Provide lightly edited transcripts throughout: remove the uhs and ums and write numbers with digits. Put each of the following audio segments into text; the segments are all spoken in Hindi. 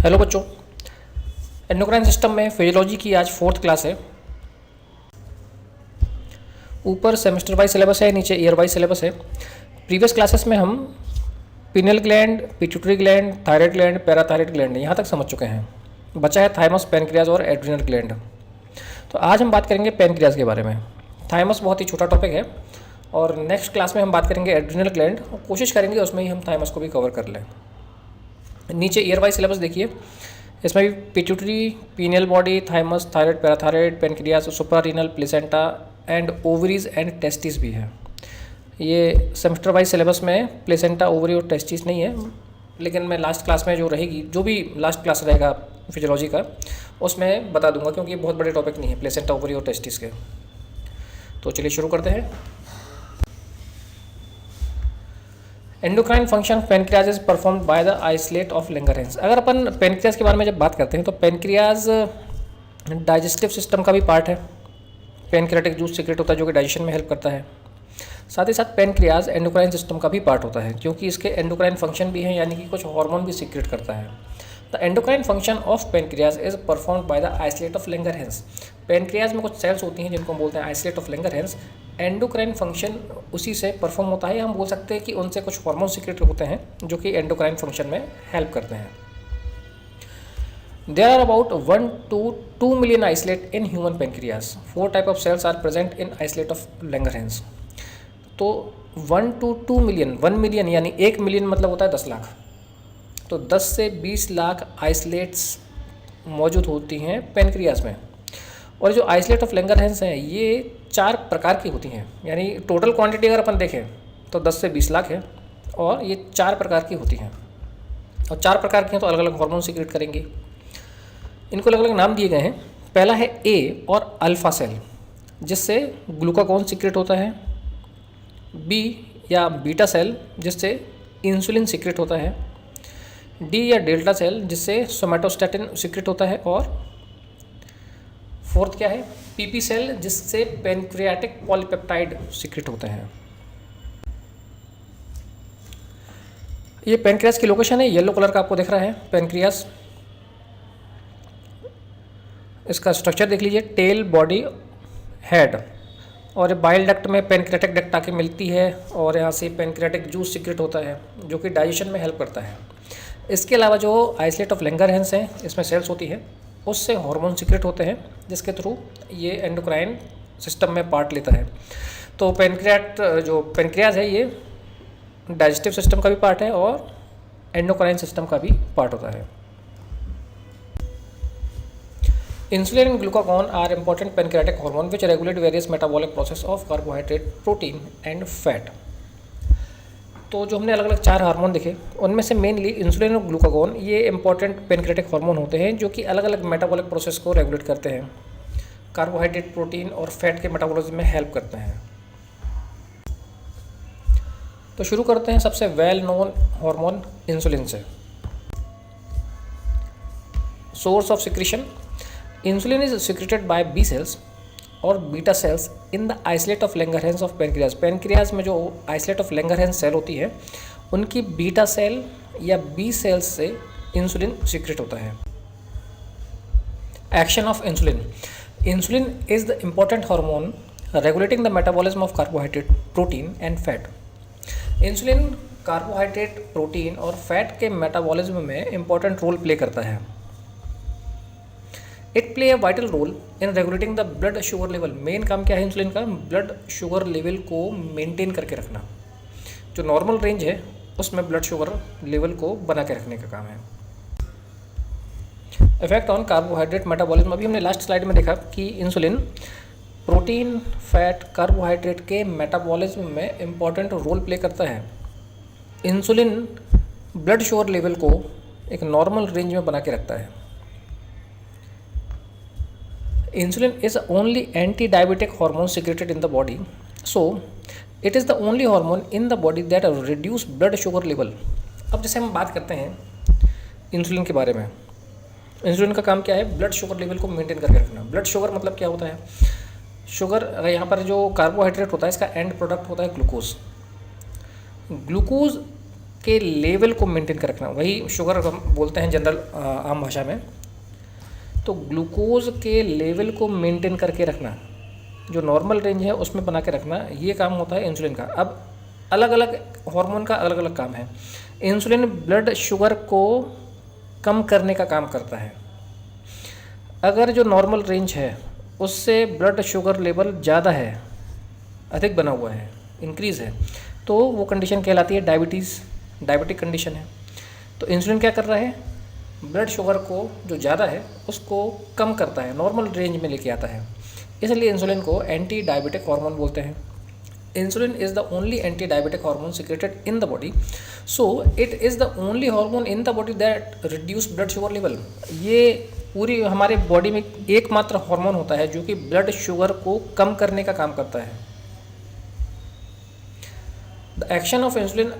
हेलो बच्चों, एंडोक्राइन सिस्टम में फिजियोलॉजी की आज 4th क्लास है। ऊपर सेमेस्टर वाइज सिलेबस है, नीचे ईयर वाइज सिलेबस है। प्रीवियस क्लासेस में हम pineal gland, pituitary gland, thyroid gland, parathyroid gland यहाँ तक समझ चुके हैं। बचा है थाइमस, पैनक्रियाज और एड्रिनल ग्लैंड। तो आज हम बात करेंगे पैनक्रियाज के बारे में। थाइमस बहुत ही छोटा टॉपिक है और नेक्स्ट क्लास में हम बात करेंगे एड्रिनल ग्लैंड और कोशिश करेंगे उसमें ही हम थाइमस को भी कवर कर लें। नीचे ईयर वाइज सिलेबस देखिए, इसमें भी pituitary, pineal body, thymus, thyroid, parathyroid, pancreas, suprarenal, placenta and ovaries and testis भी है। ये सेमेस्टर वाइज सिलेबस में प्लेसेंटा, ओवरी और टेस्टिस नहीं है, लेकिन मैं लास्ट क्लास में जो रहेगी, जो भी लास्ट क्लास रहेगा फिजियोलॉजी का, उसमें बता दूंगा, क्योंकि ये बहुत बड़े टॉपिक नहीं है प्लेसेंटा, ओवरी और टेस्टिस के। तो चलिए शुरू करते हैं। Endocrine function pancreas is performed by the islet of Langerhans. अगर अपन पैनक्रियाज के बारे में जब बात करते हैं तो पैनक्रियाज डाइजेस्टिव सिस्टम का भी पार्ट है। पैनक्रियाटिक जूस सीक्रेट होता है जो कि डाइजेशन में हेल्प करता है। साथ ही साथ पैनक्रियाज एंडोक्राइन सिस्टम का भी पार्ट होता है, क्योंकि इसके एंडोक्राइन फंक्शन भी हैं, यानी कि कुछ हार्मोन भी सीक्रेट करता है। The endocrine function of pancreas is performed by the islet of Langerhans. Pancreas में कुछ सेल्स होती हैं जिनको हम बोलते हैं islet of Langerhans. Endocrine function उसी से परफॉर्म होता है, या हम बोल सकते हैं कि उनसे कुछ हार्मोन सीक्रेट होते हैं जो कि एंडोक्राइन फंक्शन में हेल्प करते हैं। There are about 1 to 2 million islets in human pancreas. 4 type of cells are present in islets of Langerhans. तो 1 to 2 million, 1 million यानी 1 मिलियन मतलब होता है 10 लाख। तो 10 से 20 लाख आइसलेट्स मौजूद होती हैं पैनक्रियाज में। और जो आइसलेट ऑफ लैंगरहैंस हैं ये 4 प्रकार की होती हैं, यानी टोटल क्वांटिटी अगर अपन देखें तो 10 से 20 लाख है और ये 4 प्रकार की होती हैं। और 4 प्रकार की हैं तो अलग अलग हार्मोन सीक्रेट करेंगे। इनको अलग अलग नाम दिए गए हैं। पहला है ए और अल्फा सेल, जिससे ग्लूकागॉन सीक्रेट होता है। बी या बीटा सेल, जिससे इंसुलिन सीक्रेट होता है। डी या डेल्टा सेल, जिससे सोमैटोस्टैटिन सीक्रेट होता है। और फोर्थ क्या है, पीपी सेल, जिससे पैनक्रियाटिक पॉलीपेप्टाइड सीक्रेट होते हैं। ये पैनक्रियाज की लोकेशन है, येलो कलर का आपको दिख रहा है पैनक्रियाज। इसका स्ट्रक्चर देख लीजिए, टेल, बॉडी, हेड, और बाइल डक्ट में पैनक्रियाटिक डक्ट आके मिलती है और यहाँ से पैनक्रियाटिक जूस सीक्रेट होता है जो कि डाइजेशन में हेल्प करता है। इसके अलावा जो आइसलेट ऑफ लैंगरहैंस हैं, इसमें सेल्स होती है, उससे हार्मोन सीक्रेट होते हैं जिसके थ्रू ये एंडोक्राइन सिस्टम में पार्ट लेता है। तो पैनक्रियाज है ये डाइजेस्टिव सिस्टम का भी पार्ट है और एंडोक्राइन सिस्टम का भी पार्ट होता है। Insulin and glucagon are important pancreatic hormone which regulate various metabolic process of carbohydrate, protein and fat. तो जो हमने अलग अलग 4 हार्मोन देखे, उनमें से मेनली इंसुलिन और ग्लूकागॉन ये इंपॉर्टेंट पैनक्रियाटिक हार्मोन होते हैं जो कि अलग अलग मेटाबॉलिक प्रोसेस को रेगुलेट करते हैं, कार्बोहाइड्रेट, प्रोटीन और फैट के मेटाबॉलिज्म में हेल्प करते हैं। तो शुरू करते हैं सबसे वेल नोन हार्मोन इंसुलिन से। Source of secretion, insulin is secreted by B cells और beta cells in the islet of Langerhans of pancreas. Pancreas में जो आइसलेट ऑफ लैंगरहैंस सेल होती है, उनकी बीटा सेल या बी सेल्स से इंसुलिन सीक्रेट होता है। Action of insulin, insulin is the important hormone regulating the metabolism of carbohydrate, protein and fat. Insulin carbohydrate, protein और फैट के मेटाबॉलिज्म में इंपॉर्टेंट रोल प्ले करता है। It play a vital role in regulating the blood sugar level. Main काम क्या है इंसुलिन का, ब्लड शुगर लेवल को मेंटेन करके रखना। जो नॉर्मल रेंज है उसमें ब्लड शुगर लेवल को बना के रखने का काम है। इफेक्ट ऑन कार्बोहाइड्रेट मेटाबॉलिज्म, अभी हमने लास्ट स्लाइड में देखा कि इंसुलिन प्रोटीन, फैट, कार्बोहाइड्रेट के मेटाबॉलिज्म में इंपॉर्टेंट रोल प्ले करता है। इंसुलिन ब्लड शुगर लेवल को एक नॉर्मल रेंज में बना के रखता है। Insulin is the only anti-diabetic hormone secreted in the body, so it is the only hormone in the body that reduce blood sugar level. अब जैसे हम बात करते हैं इंसुलिन के बारे में, इंसुलिन का काम क्या है, ब्लड शुगर लेवल को मेंटेन करके रखना। ब्लड शुगर मतलब क्या होता है, शुगर, यहाँ पर जो कार्बोहाइड्रेट होता है इसका एंड प्रोडक्ट होता है ग्लूकोज। ग्लूकोज के लेवल को मेंटेन कर रखना, वही शुगर हम बोलते हैं जनरल आम भाषा में। तो ग्लूकोज के लेवल को मेंटेन करके रखना, जो नॉर्मल रेंज है उसमें बना के रखना, ये काम होता है इंसुलिन का। अब अलग अलग हार्मोन का अलग अलग काम है। इंसुलिन ब्लड शुगर को कम करने का काम करता है। अगर जो नॉर्मल रेंज है उससे ब्लड शुगर लेवल ज़्यादा है, अधिक बना हुआ है, इंक्रीज़ है, तो वो कंडीशन कहलाती है डायबिटिक कंडीशन है। तो इंसुलिन क्या कर रहा है, ब्लड शुगर को जो ज़्यादा है उसको कम करता है, नॉर्मल रेंज में लेके आता है। इसलिए इंसुलिन को एंटी डायबिटिक हार्मोन बोलते हैं। Insulin is the only anti diabetic hormone secreted in the body, so it is the only hormone in the body that reduce blood sugar level. ये पूरी हमारे बॉडी में एकमात्र हार्मोन होता है जो कि ब्लड शुगर को कम करने का काम करता है। The action of insulin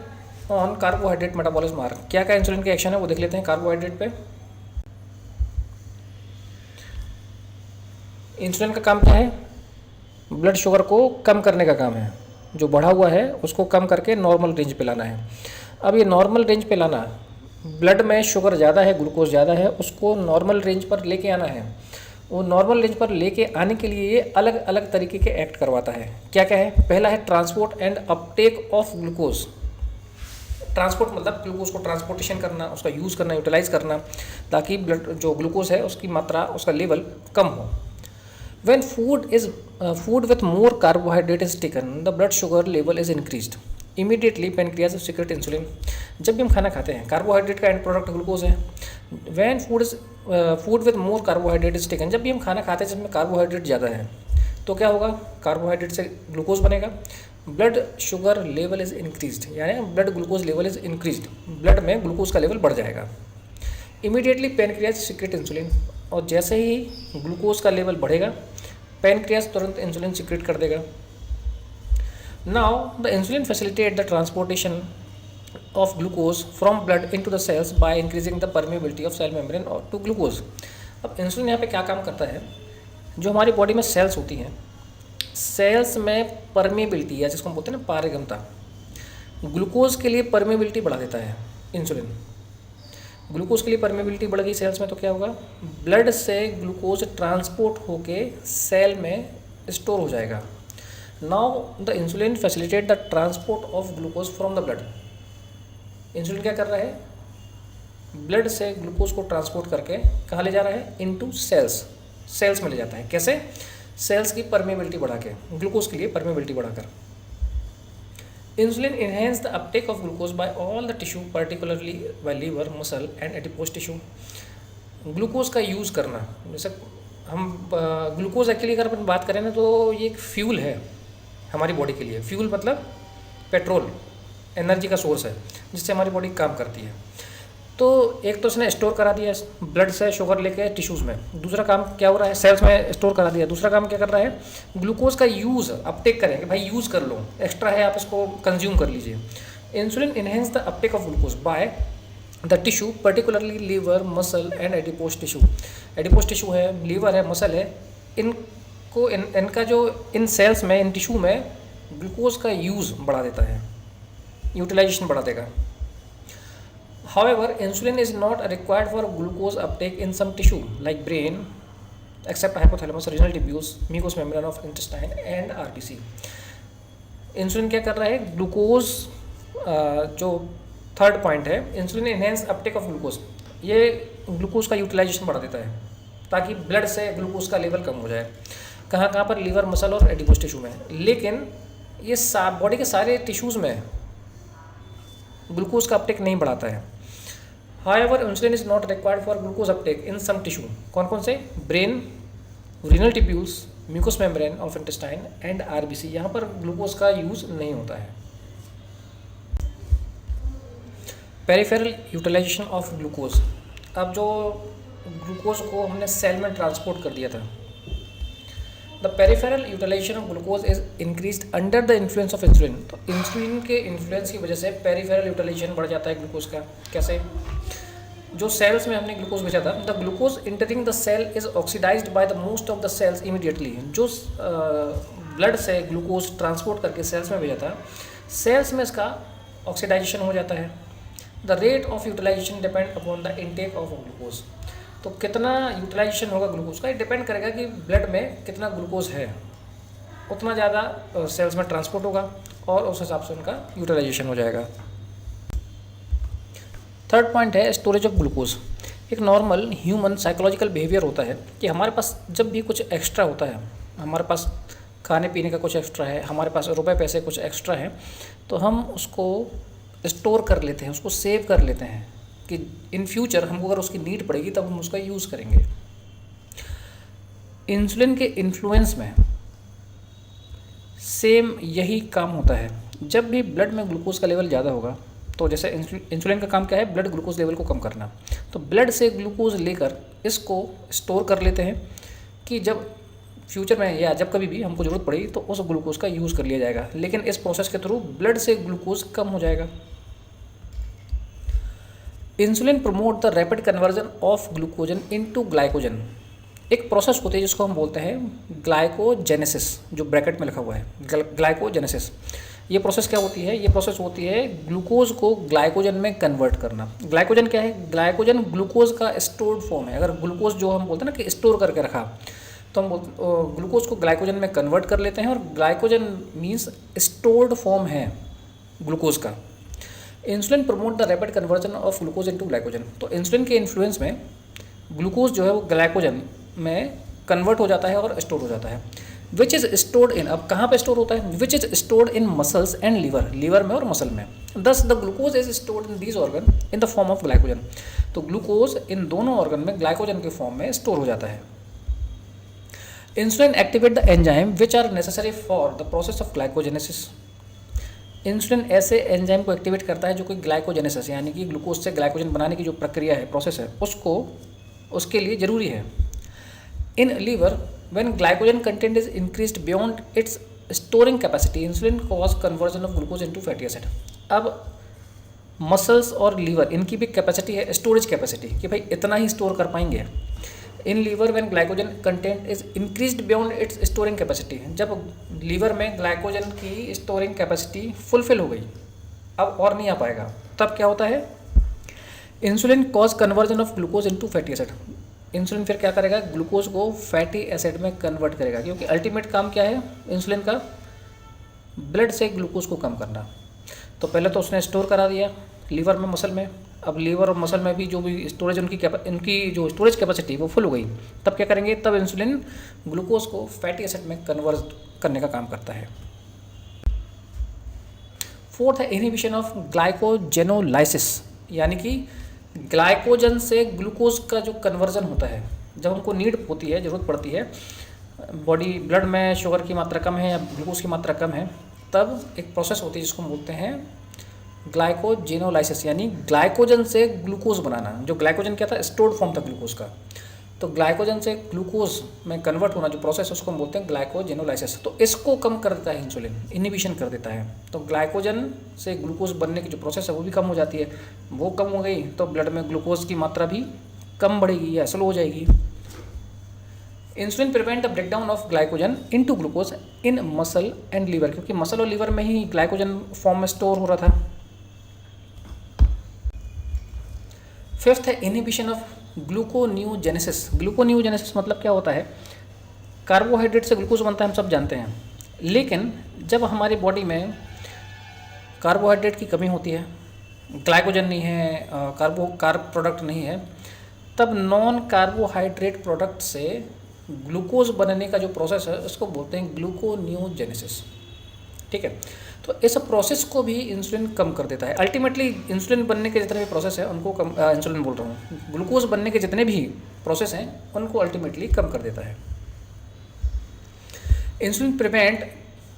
on carbohydrate metabolism are, क्या क्या इंसुलिन के एक्शन है वो देख लेते हैं। कार्बोहाइड्रेट पे इंसुलिन का काम क्या है, ब्लड शुगर को कम करने का काम है, जो बढ़ा हुआ है उसको कम करके नॉर्मल रेंज पे लाना है। अब ये नॉर्मल रेंज पे लाना, ब्लड में शुगर ज़्यादा है, ग्लूकोज ज़्यादा है, उसको नॉर्मल रेंज पर लेके आना है। वो नॉर्मल रेंज पर लेके आने के लिए ये अलग अलग तरीके के एक्ट करवाता है। क्या क्या है, पहला है transport and Uptake of glucose. Transport मतलब ग्लूकोज को ट्रांसपोर्टेशन करना, उसका यूज़ करना, यूटिलाइज करना, ताकि ब्लड जो ग्लूकोज है उसकी मात्रा, उसका लेवल कम हो। When food with more carbohydrate is taken, the blood sugar level is increased. Immediately pancreas secrete insulin. जब भी हम खाना खाते हैं, कार्बोहाइड्रेट का एंड प्रोडक्ट ग्लूकोज है। When food with more carbohydrate is taken, जब भी हम खाना खाते हैं जिसमें कार्बोहाइड्रेट ज़्यादा है, तो क्या होगा, कार्बोहाइड्रेट से ग्लूकोज बनेगा, blood sugar level is increased, यानी blood glucose level is increased, blood में ग्लूकोज का लेवल बढ़ जाएगा। इमीडिएटली पैनक्रियाज सीक्रेट इंसुलिन, और जैसे ही ग्लूकोज का लेवल बढ़ेगा पैनक्रियाज तुरंत इंसुलिन सीक्रेट कर देगा। Now the insulin facilitate the transportation of glucose from blood into the cells by increasing the permeability of cell membrane और टू ग्लूकोज। अब इंसुलिन यहाँ पे क्या काम करता है, जो हमारी बॉडी में सेल्स होती हैं, सेल्स में परमिबिलिटी या जिसको हम बोलते हैं ना पारगम्यता, ग्लूकोज के लिए परमिबिलिटी बढ़ा देता है इंसुलिन। ग्लूकोज के लिए परमेबिलिटी बढ़ गई सेल्स में, तो क्या होगा, ब्लड से ग्लूकोज ट्रांसपोर्ट होके सेल में स्टोर हो जाएगा। Now the insulin facilitate the transport of glucose from the blood. Insulin क्या कर रहा है, ब्लड से ग्लूकोज को ट्रांसपोर्ट करके कहाँ ले जा रहा है, इनटू सेल्स में ले जाता है। कैसे, सेल्स की परमेबिलिटी बढ़ा के, ग्लूकोज के लिए परमेबिलिटी बढ़ाकर। Insulin enhance the uptake of glucose by all the tissue, particularly by liver, muscle and adipose tissue. Glucose का यूज़ करना, जैसे हम ग्लूकोज एक्चुअली अगर अपन बात करें ना तो ये एक फ्यूल है हमारी बॉडी के लिए। फ्यूल मतलब पेट्रोल, एनर्जी का सोर्स है जिससे हमारी बॉडी काम करती है। तो एक तो उसने स्टोर करा दिया ब्लड से शुगर लेके टिश्यूज़ में, दूसरा काम क्या हो रहा है, सेल्स में स्टोर करा दिया, दूसरा काम क्या कर रहा है, ग्लूकोज का यूज़ अपटेक करेंगे, भाई यूज़ कर लो, एक्स्ट्रा है आप इसको कंज्यूम कर लीजिए। Insulin enhance the uptake of glucose by the tissue, particularly liver, muscle and adipose tissue. Adipose tissue है, लीवर है, मसल है, इनका जो इन सेल्स में, इन टिश्यू में ग्लूकोज का यूज़ बढ़ा देता है, यूटिलाइजेशन बढ़ा देगा। However, insulin is not required for glucose uptake in some tissue like brain, except hypothalamus, renal tubules, mucous membrane of intestine and RBC. Insulin क्या कर रहा है, ग्लूकोज, जो थर्ड पॉइंट है, insulin enhance Uptake of glucose, ये ग्लूकोज का यूटिलाइजेशन बढ़ा देता है ताकि ब्लड से ग्लूकोज का लेवल कम हो जाए। कहाँ कहाँ पर, लीवर, मसल और एडिपोज टिश्यू में। लेकिन ये बॉडी के सारे टिश्यूज़ में ग्लूकोज का अपटेक नहीं बढ़ाता है। However, insulin is not required for glucose uptake in some tissue. कौन कौन से, brain, renal tubules, mucous membrane of intestine and RBC, यहाँ पर ग्लूकोज का यूज़ नहीं होता है। पेरिफेरल यूटिलाइजेशन ऑफ ग्लूकोज, अब जो ग्लूकोज को हमने सेल में ट्रांसपोर्ट कर दिया था, the peripheral utilisation of glucose is increased under the influence of insulin. तो इंसुलिन के इन्फ्लुएंस की वजह से पेरिफेरल यूटिलाइजेशन बढ़ जाता है ग्लूकोज का। कैसे, जो सेल्स में हमने ग्लूकोज भेजा था, the glucose entering the cell is oxidised by the most of the cells immediately. जो ब्लड से ग्लूकोज ट्रांसपोर्ट करके सेल्स में भेजा था, सेल्स में इसका ऑक्सीडाइजेशन हो जाता है। The rate of utilisation depend upon the intake of glucose. तो कितना यूटिलाइजेशन होगा ग्लूकोज का, ये डिपेंड करेगा कि ब्लड में कितना ग्लूकोज है, उतना ज़्यादा सेल्स में ट्रांसपोर्ट होगा और उस हिसाब से उनका यूटिलाइजेशन हो जाएगा। थर्ड पॉइंट है स्टोरेज ऑफ ग्लूकोज। एक नॉर्मल ह्यूमन साइकोलॉजिकल बिहेवियर होता है कि हमारे पास जब भी कुछ एक्स्ट्रा होता है, हमारे पास खाने पीने का कुछ एक्स्ट्रा है, हमारे पास रुपए पैसे कुछ एक्स्ट्रा हैं, तो हम उसको स्टोर कर लेते हैं, उसको सेव कर लेते हैं कि इन फ्यूचर हमको अगर उसकी नीड पड़ेगी तब हम उसका यूज़ करेंगे। इंसुलिन के इन्फ्लुएंस में सेम यही काम होता है। जब भी ब्लड में ग्लूकोज का लेवल ज़्यादा होगा, तो जैसे इंसुलिन का काम क्या है, ब्लड ग्लूकोज लेवल को कम करना, तो ब्लड से ग्लूकोज लेकर इसको स्टोर कर लेते हैं कि जब फ्यूचर में या जब कभी भी हमको ज़रूरत पड़ेगी तो उस ग्लूकोज का यूज़ कर लिया जाएगा। लेकिन इस प्रोसेस के थ्रू ब्लड से ग्लूकोज कम हो जाएगा। Insulin promote the rapid conversion of glucagon into glycogen. एक प्रोसेस होती है जिसको हम बोलते हैं ग्लाइकोजेनेसिस, जो ब्रैकेट में लिखा हुआ है ग्लाइकोजेनेसिस। ये प्रोसेस क्या होती है, ये प्रोसेस होती है ग्लूकोज को ग्लाइकोजन में कन्वर्ट करना। ग्लाइकोजन क्या है, ग्लाइकोजन ग्लूकोज का स्टोर्ड फॉर्म है। अगर ग्लूकोज जो हम बोलते हैं ना कि स्टोर करके रखा, तो हम ग्लूकोज को ग्लाइकोजन में कन्वर्ट कर लेते हैं, और ग्लाइकोजन मीन्स स्टोर्ड फॉर्म है ग्लूकोज का। Insulin promote the rapid conversion of glucose into glycogen. तो इंसुलिन के इन्फ्लुएंस में ग्लूकोज जो है वो ग्लाइकोजन में कन्वर्ट हो जाता है और स्टोर हो जाता है। विच इज़ स्टोर्ड इन, अब कहाँ पे स्टोर होता है, which is stored in muscles and liver, liver में और मसल में। Thus the glucose is stored in these organ in the form of glycogen. तो ग्लूकोज इन दोनों ऑर्गन में ग्लाइकोजन के फॉर्म में स्टोर हो जाता है। Insulin activate the enzyme which are necessary for the process of glycogenesis. Insulin ऐसे एंजाइम को एक्टिवेट करता है जो कि ग्लाइकोजेनेसिस यानी कि ग्लूकोज से ग्लाइकोजन बनाने की जो प्रक्रिया है, प्रोसेस है, उसके लिए ज़रूरी है। In liver when glycogen content is increased beyond its storing capacity, insulin cause conversion of glucose into fatty acid। अब मसल्स और लीवर इनकी भी कैपेसिटी है, स्टोरेज कैपेसिटी, कि भाई इतना ही स्टोर कर पाएंगे। In liver when glycogen content is increased beyond its storing capacity, जब लीवर में ग्लाइकोजन की स्टोरिंग कैपेसिटी फुलफिल हो गई, अब और नहीं आ पाएगा, तब क्या होता है, insulin cause conversion of glucose into fatty acid. Insulin फिर क्या करेगा, ग्लूकोज को फैटी एसिड में कन्वर्ट करेगा, क्योंकि अल्टीमेट काम क्या है इंसुलिन का, ब्लड से ग्लूकोज को कम करना। तो पहले तो उसने स्टोर करा दिया लीवर में, मसल में, अब लीवर और मसल में भी जो भी स्टोरेज उनकी जो स्टोरेज कैपेसिटी वो फुल हो गई, तब क्या करेंगे, तब इंसुलिन ग्लूकोज को फैटी एसिड में कन्वर्ट करने का काम करता है। फोर्थ है इनहिबिशन ऑफ ग्लाइकोजेनोलाइसिस, यानी कि ग्लाइकोजन से ग्लूकोज का जो कन्वर्जन होता है, जब हमको नीड होती है, ज़रूरत पड़ती है, बॉडी ब्लड में शुगर की मात्रा कम है या ग्लूकोज की मात्रा कम है, तब एक प्रोसेस होती है जिसको हम बोलते हैं ग्लाइकोजेनोलाइसिस, यानी ग्लाइकोजन से ग्लूकोज बनाना। जो ग्लाइकोजन क्या था, स्टोर्ड फॉर्म था ग्लूकोज का, तो ग्लाइकोजन से ग्लूकोज में कन्वर्ट होना जो प्रोसेस है उसको हम बोलते हैं ग्लाइकोजेनोलाइसिस। तो इसको कम कर देता है इंसुलिन, इनहिबिशन कर देता है, तो ग्लाइकोजन से ग्लूकोज बनने की जो प्रोसेस है वो भी कम हो जाती है। वो कम हो गई तो ब्लड में ग्लूकोज की मात्रा भी कम बढ़ेगी या स्लो हो जाएगी। Insulin prevent the breakdown of glycogen into glucose in muscle and liver, क्योंकि मसल और लीवर में ही ग्लाइकोजन फॉर्म में स्टोर हो रहा था। फिफ्थ है इनहिबिशन ऑफ ग्लूकोन्यूजेनेसिस। ग्लूकोन्यूजेनेसिस मतलब क्या होता है, कार्बोहाइड्रेट से ग्लूकोज बनता है, हम सब जानते हैं, लेकिन जब हमारी बॉडी में कार्बोहाइड्रेट की कमी होती है, ग्लाइकोजन नहीं है, कार्ब प्रोडक्ट नहीं है, तब नॉन कार्बोहाइड्रेट प्रोडक्ट से ग्लूकोज बनने का जो प्रोसेस है उसको बोलते हैं ग्लूकोन्यूजेनेसिस। ठीक है, तो इस प्रोसेस को भी इंसुलिन कम कर देता है। अल्टीमेटली इंसुलिन बनने के जितने भी प्रोसेस हैं उनको कम, इंसुलिन बोल रहा हूँ, ग्लूकोज बनने के जितने भी प्रोसेस हैं उनको अल्टीमेटली कम कर देता है। Insulin prevent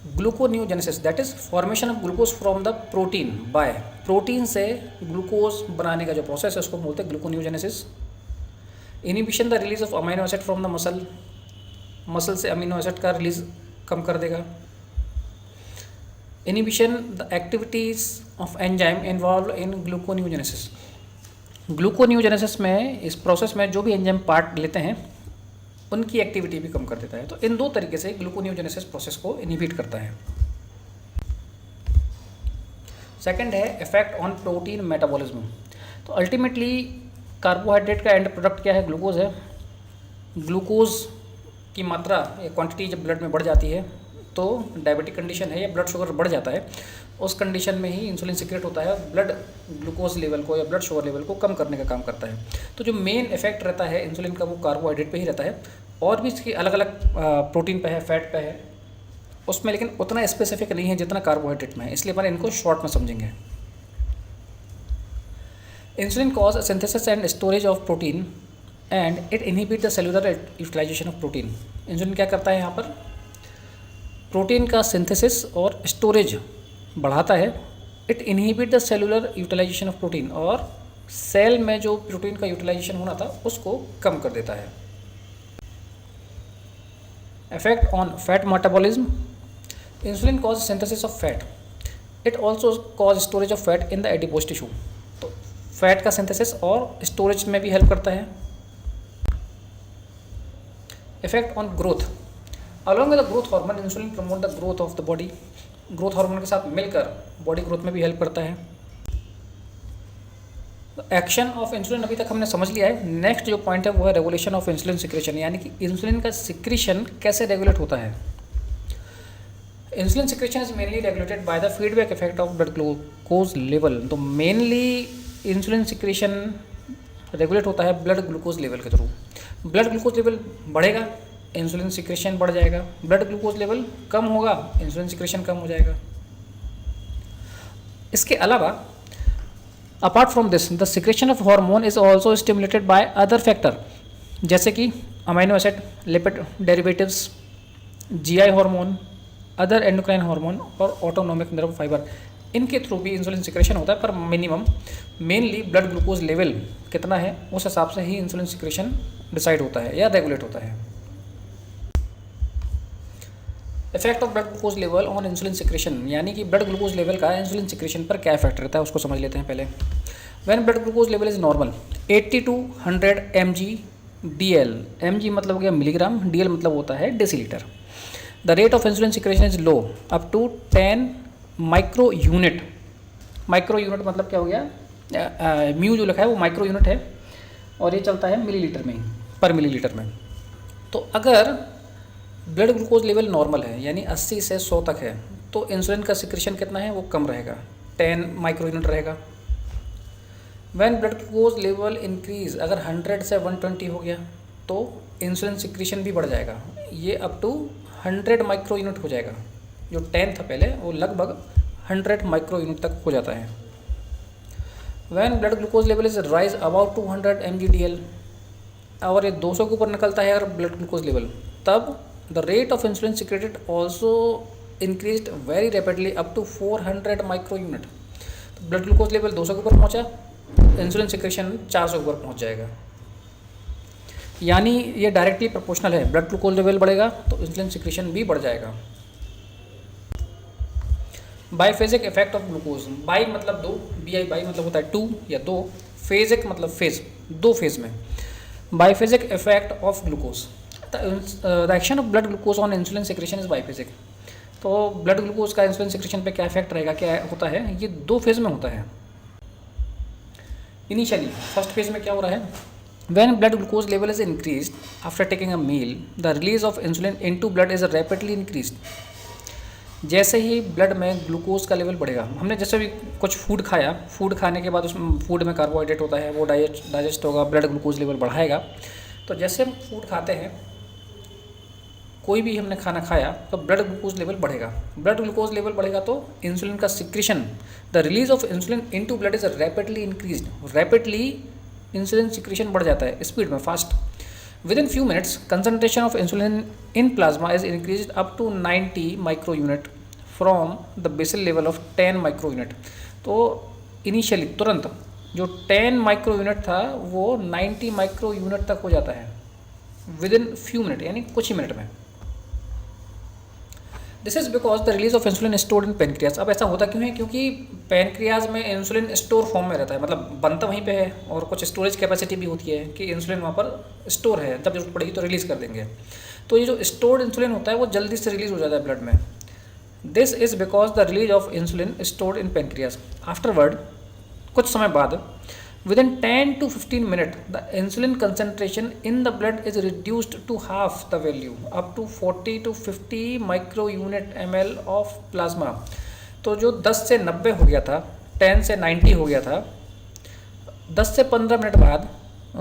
gluconeogenesis, that is formation of glucose from the protein by, protein से ग्लूकोज बनाने का जो प्रोसेस है उसको बोलते हैं gluconeogenesis. Inhibition the release of amino acid from the muscle, muscle से अमीनो एसिड का रिलीज कम कर देगा। Inhibition the activities of enzyme involve in gluconeogenesis, gluconeogenesis में, इस प्रोसेस में जो भी एंजाइम पार्ट लेते हैं उनकी एक्टिविटी भी कम कर देता है। तो इन दो तरीके से ग्लूकोन्यूजेनेसिस प्रोसेस को इनहिबिट करता है। सेकंड है इफेक्ट ऑन प्रोटीन मेटाबॉलिज्म। तो अल्टीमेटली कार्बोहाइड्रेट का एंड प्रोडक्ट क्या है, ग्लूकोज है। ग्लूकोज की मात्रा या क्वांटिटी जब ब्लड में बढ़ जाती है तो डायबिटिक कंडीशन है या ब्लड शुगर बढ़ जाता है, उस कंडीशन में ही इंसुलिन सिक्रेट होता है, ब्लड ग्लूकोज लेवल को या ब्लड शुगर लेवल को कम करने का काम करता है। तो जो मेन इफेक्ट रहता है इंसुलिन का वो कार्बोहाइड्रेट पे ही रहता है, और भी इसकी अलग अलग प्रोटीन पे है, फैट पे है उसमें, लेकिन उतना स्पेसिफिक नहीं है जितना कार्बोहाइड्रेट में है, इसलिए अपन इनको शॉर्ट में समझेंगे। Insulin cause synthesis and storage of protein and it inhibit the cellular utilisation of protein. Insulin क्या करता है यहाँ पर, प्रोटीन का सिंथेसिस और स्टोरेज बढ़ाता है। It inhibit the cellular utilisation of protein, और सेल में जो प्रोटीन का यूटिलाइजेशन होना था उसको कम कर देता है। Effect on fat metabolism. Insulin cause synthesis of fat, it also cause storage of fat in the adipose tissue. तो फैट का सिंथेसिस और स्टोरेज में भी हेल्प करता है। Effect on growth. Along with the growth hormone insulin promote the growth of the body. Growth hormone के साथ मिलकर बॉडी ग्रोथ में भी हेल्प करता है। एक्शन ऑफ इंसुलिन अभी तक हमने समझ लिया है। नेक्स्ट जो पॉइंट है वो है रेगुलेशन ऑफ इंसुलिन सिक्रेशन, यानी कि इंसुलिन का सिक्रेशन कैसे रेगुलेट होता है। Insulin secretion is mainly regulated by the feedback effect of blood glucose level. तो मेनली इंसुलिन सिक्रेशन रेगुलेट होता है ब्लड ग्लूकोज लेवल के थ्रू। ब्लड ग्लूकोज लेवल बढ़ेगा, इंसुलिन सिक्रेशन बढ़ जाएगा। ब्लड ग्लूकोज लेवल कम होगा, इंसुलिन सिक्रेशन कम हो जाएगा। इसके अलावा apart from this the secretion of hormone is also stimulated by other factor, जैसे कि amino acid, lipid derivatives, GI hormone, other endocrine hormone और ऑटोनोमिक नर्व फाइबर। इनके थ्रू भी इंसुलिन सिक्रेशन होता है, पर minimum mainly blood glucose level कितना है उस हिसाब से ही इंसुलिन सिक्रेशन डिसाइड होता है या रेगुलेट होता है। Effect of blood glucose level on insulin secretion, यानी कि ब्लड ग्लूकोज लेवल का इंसुलिन सिक्रेशन पर क्या इफेक्ट रहता है उसको समझ लेते हैं पहले। When blood glucose level is normal 80 to 100 mg/dl, mg मतलब हो गया मिलीग्राम, dl मतलब होता है decilitre. The rate of insulin secretion is low up to 10 micro unit. Micro unit मतलब क्या हो गया, म्यू जो लिखा है वो माइक्रो यूनिट है और ये चलता है मिलीलीटर में, पर मिलीलीटर में। तो अगर ब्लड ग्लूकोज लेवल नॉर्मल है यानी 80 से 100 तक है तो इंसुलिन का सिक्रेशन कितना है वो कम रहेगा, 10 माइक्रो यूनिट रहेगा। When blood glucose level increase, अगर 100 से 120 हो गया तो इंसुलिन सिक्रेशन भी बढ़ जाएगा, ये अप टू 100 माइक्रो यूनिट हो जाएगा। जो 10 था पहले वो लगभग 100 माइक्रो यूनिट तक हो जाता है। When blood glucose level is rise about 200 mg/dl, और ये 200 के ऊपर निकलता है अगर ब्लड ग्लूकोज लेवल, तब the rate of insulin secreted also increased very rapidly up to 400 micro unit. तो ब्लड ग्लूकोज लेवल 200 के ऊपर पहुंचा, इंसुलिन सिक्रेशन 400 के ऊपर पहुंच जाएगा। यानी ये डायरेक्टली प्रोपोर्शनल है, ब्लड ग्लूकोज लेवल बढ़ेगा तो इंसुलिन सिक्रेशन भी बढ़ जाएगा। Biphasic effect of glucose. By मतलब दो, बाई मतलब होता है 2 या 2, फेजिक मतलब फेज, 2 फेज में। Biphasic effect of glucose, the action of blood glucose on insulin secretion is biphasic. तो ब्लड ग्लूकोज का इंसुलिन सिक्रेशन पे क्या इफेक्ट रहेगा, क्या होता है, ये 2 फेज में होता है। इनिशियली फर्स्ट फेज में क्या हो रहा है, when blood glucose level is increased after taking a meal the release of insulin into blood is rapidly increased. जैसे ही ब्लड में ग्लूकोज का लेवल बढ़ेगा, हमने जैसे भी कुछ फूड खाया, फूड खाने के बाद उसमें फूड में कार्बोहाइड्रेट होता है, वो डाइजेस्ट होगा, ब्लड ग्लूकोज लेवल बढ़ाएगा। तो जैसे हम फूड खाते हैं, कोई भी हमने खाना खाया तो ब्लड ग्लूकोज लेवल बढ़ेगा। ब्लड ग्लूकोज लेवल बढ़ेगा तो इंसुलिन का secretion, the release of insulin into blood is rapidly increased. Rapidly insulin secretion बढ़ जाता है, स्पीड में, fast. Within few minutes, concentration of insulin in plasma is increased up to 90 micro unit from the basal level of 10 micro unit। तो इनिशियली तुरंत जो 10 माइक्रो यूनिट था वो 90 माइक्रो यूनिट तक हो जाता है विदिन फ्यू मिनट, यानी कुछ ही मिनट में। This is because the release of insulin stored in pancreas. अब ऐसा होता क्यों है, क्योंकि पेनक्रियाज में इंसुलिन स्टोर फॉर्म में रहता है, मतलब बनता वहीं पे है और कुछ स्टोरेज कैपेसिटी भी होती है कि इंसुलिन वहाँ पर स्टोर है, जब जरूरत पड़ेगी तो रिलीज़ कर देंगे। तो ये जो स्टोर्ड इंसुलिन होता है वो जल्दी से रिलीज़ हो जाता है ब्लड में। This is because the release of insulin stored in pancreas. Afterward, कुछ समय बाद, within 10 to 15 minutes, the insulin concentration in the blood is reduced to half the value, up to 40 to 50 microunit ml of plasma। तो जो 10 से 90 हो गया था, 10 से 90 हो गया था, 10 से 15 मिनट बाद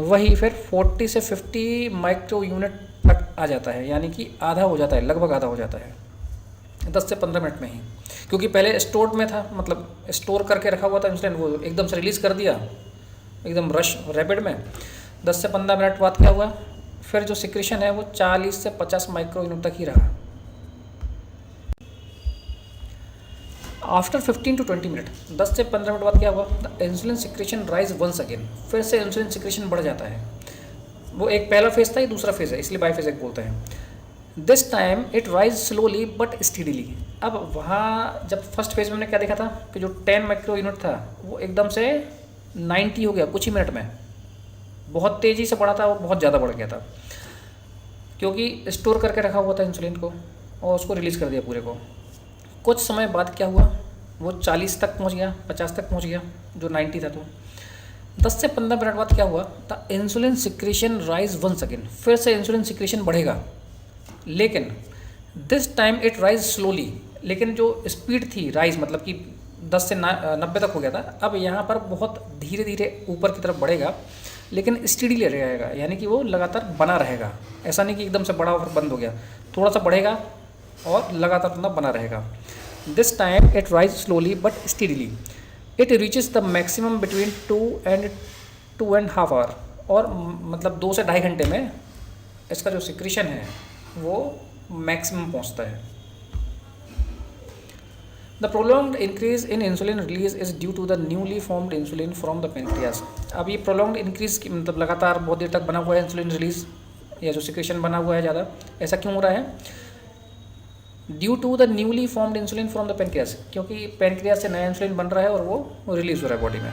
वही फिर 40 से 50 माइक्रो यूनिट तक आ जाता है, यानी कि आधा हो जाता है, लगभग आधा हो जाता है 10 से 15 मिनट में ही, क्योंकि पहले स्टोर्ड में था, मतलब स्टोर करके रखा हुआ था इंसुलिन, वो एकदम से रिलीज़ कर दिया एकदम रश रैपिड में। 10 से 15 मिनट बाद क्या हुआ, फिर जो सिक्रेशन है वो 40 से 50 माइक्रो यूनिट तक ही रहा। आफ्टर 15 to 20 मिनट, 10 से 15 मिनट बाद क्या हुआ, the insulin secretion rise once again, फिर से इंसुलिन सिक्रेशन बढ़ जाता है। वो एक पहला फेज़ था, ये दूसरा फेज़ है, इसलिए बाईफेज़िक बोलते हैं। This time it rise slowly but steadily. अब वहाँ जब फर्स्ट फेज़ में हमने क्या देखा था कि जो 10 माइक्रो यूनिट था वो एकदम से 90 हो गया कुछ ही मिनट में, बहुत तेज़ी से बढ़ा था और बहुत ज़्यादा बढ़ गया था, क्योंकि स्टोर करके रखा हुआ था इंसुलिन को और उसको रिलीज़ कर दिया पूरे को। कुछ समय बाद क्या हुआ, वो 40 तक पहुंच गया, 50 तक पहुंच गया जो 90 था। तो 10 से 15 मिनट बाद क्या हुआ, the insulin secretion rise once again, फिर से इंसुलिन सिक्रेशन बढ़ेगा, लेकिन this time it rise slowly. लेकिन जो स्पीड थी राइज, मतलब कि 10 से 90 तक हो गया था, अब यहाँ पर बहुत धीरे धीरे ऊपर की तरफ बढ़ेगा, लेकिन स्टीडीली रहेगा, यानी कि वो लगातार बना रहेगा। ऐसा नहीं कि एकदम से बढ़ा और बंद हो गया, थोड़ा सा बढ़ेगा और लगातार अपना बना रहेगा। This time it rise slowly but steadily, it reaches the maximum between 2 and 2.5 hour, और मतलब 2 से 2.5 घंटे में इसका जो सिक्रेशन है वो मैक्सिमम पहुँचता है। The prolonged increase in insulin release is due to the newly formed insulin from the pancreas। अब ये prolonged increase की मतलब लगातार बहुत देर तक बना हुआ है इंसुलिन रिलीज या जो सिक्रेशन बना हुआ है ज़्यादा, ऐसा क्यों हो रहा है? Due to the newly formed insulin from the pancreas, क्योंकि पेनक्रियास से नया इंसुलिन बन रहा है और वो रिलीज हो रहा है बॉडी में।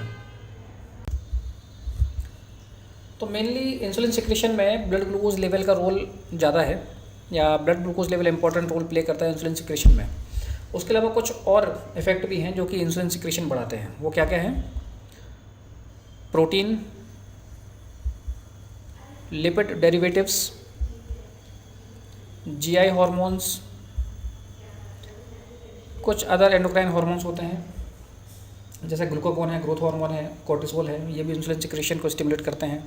तो मेनली इंसुलिन सिक्रेशन में ब्लड ग्लूकोज लेवल का रोल ज़्यादा है, या blood glucose level important role play करता है इंसुलिन सिक्रेशन में। उसके अलावा कुछ और इफेक्ट भी हैं जो कि इंसुलिन सिक्रेशन बढ़ाते हैं। वो क्या क्या हैं? Protein, lipid derivatives, GI hormones, कुछ अदर एंडोक्राइन हार्मोन्स होते हैं, जैसे ग्लूकागोन है, ग्रोथ हार्मोन है, कोर्टिसोल है, ये भी इंसुलिन सिक्रेशन को स्टिमुलेट करते हैं।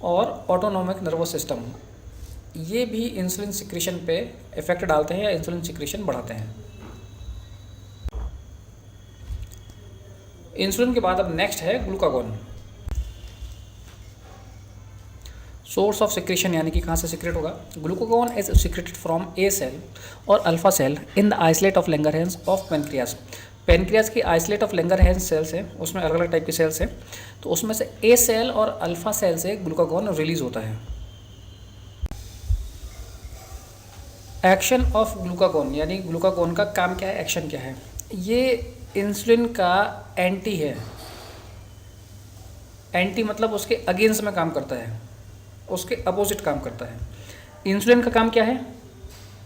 और ऑटोनोमिक नर्वस सिस्टम, ये भी इंसुलिन सिक्रेशन पे इफेक्ट डालते हैं या इंसुलिन सिक्रेशन बढ़ाते हैं। इंसुलिन के बाद अब नेक्स्ट है ग्लूकागोन। सोर्स ऑफ सिक्रेशन, यानी कि कहाँ से सिक्रेट होगा। Glucagon is secreted from A cell और alpha cell in the isolate of Langerhans of pancreas. Pancreas की आइसोलेट ऑफ लैंगरहैंस सेल्स है, उसमें अलग अलग टाइप की सेल्स हैं, तो उसमें से ए सेल और अल्फा सेल से ग्लूकागोन रिलीज होता है। एक्शन ऑफ ग्लूकागोन, यानी ग्लूकागोन का काम क्या है, एक्शन क्या है। ये इंसुलिन का एंटी है। एंटी मतलब उसके अगेंस्ट में काम करता है, उसके अपोजिट काम करता है। इंसुलिन का काम क्या है?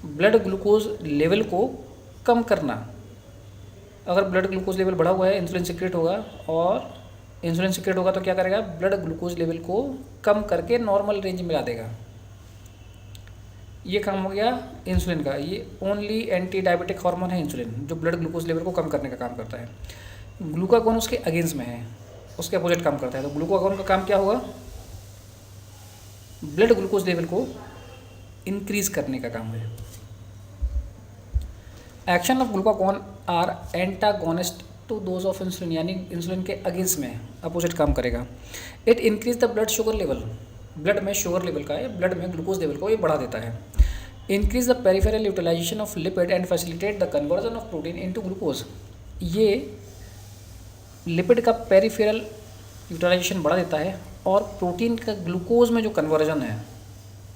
ब्लड ग्लूकोज लेवल को कम करना। अगर ब्लड ग्लूकोज लेवल बढ़ा हुआ है, इंसुलिन सिक्रेट होगा, और इंसुलिन सिक्रेट होगा तो क्या करेगा, ब्लड ग्लूकोज लेवल को कम करके नॉर्मल रेंज में ला देगा। ये काम हो गया इंसुलिन का। ये ओनली एंटी डायबिटिक हार्मोन है इंसुलिन, जो ब्लड ग्लूकोज लेवल को कम करने का काम करता है। ग्लूकागोन उसके अगेंस्ट में है, उसके अपोजिट काम करता है। तो ग्लूकागोन का काम क्या होगा? ब्लड ग्लूकोज लेवल को इंक्रीज करने का काम है। Action of glucagon are antagonist to those of insulin, यानी इंसुलिन के अगेंस्ट में अपोजिट काम करेगा। It increase the blood sugar level, blood में शुगर लेवल का या ब्लड में ग्लूकोज लेवल को ये बढ़ा देता है। Increase the peripheral utilisation of lipid and facilitate the conversion of protein into glucose. ये लिपिड का पेरिफेरल यूटिलाइजेशन बढ़ा देता है और प्रोटीन का ग्लूकोज में जो कन्वर्जन है